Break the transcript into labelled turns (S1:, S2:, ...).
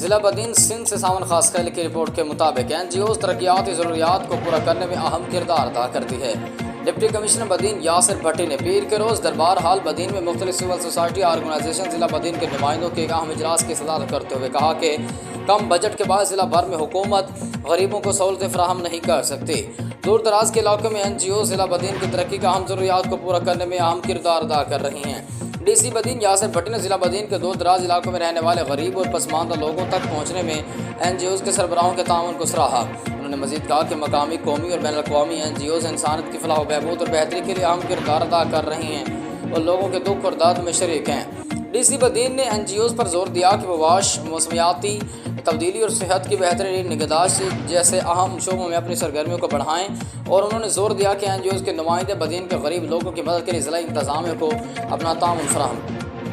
S1: ضلع بدین سندھ سے ساون خاص خیل کی رپورٹ کے مطابق NGOs ترقیاتی ضروریات کو پورا کرنے میں اہم کردار ادا کرتی ہے۔ ڈپٹی کمشنر بدین یاسر بھٹی نے پیر کے روز دربار ہال بدین میں مختلف سول سوسائٹی آرگنائزیشن ضلع بدین کے نمائندوں کے ایک اہم اجلاس کی صدارت کرتے ہوئے کہا کہ کم بجٹ کے بعد ضلع بھر میں حکومت غریبوں کو سہولتیں فراہم نہیں کر سکتی۔ دور دراز کے علاقوں میں NGOs ضلع بدین کی ترقی کا اہم ضروریات کو پورا کرنے میں اہم کردار ادا کر رہی ہیں۔ DC بدین یاسر بھٹی نے ضلع بدین کے دور دراز علاقوں میں رہنے والے غریب اور پسماندہ لوگوں تک پہنچنے میں NGOs کے سربراہوں کے تعاون کو سراہا۔ انہوں نے مزید کہا کہ مقامی، قومی اور بین الاقوامی NGOs انسانیت کی فلاح و بہبود اور بہتری کے لیے اہم کردار ادا کر رہی ہیں اور لوگوں کے دکھ اور درد میں شریک ہیں۔ DC بدین نے NGOs پر زور دیا کہ وہ واش، موسمیاتی تبدیلی اور صحت کی بہتری نگہداشت جیسے اہم شعبوں میں اپنی سرگرمیوں کو بڑھائیں، اور انہوں نے زور دیا کہ NGOs کے نمائندے بدین کے غریب لوگوں کی مدد کے لیے ضلعی انتظامیہ کو اپنا تعاون فراہم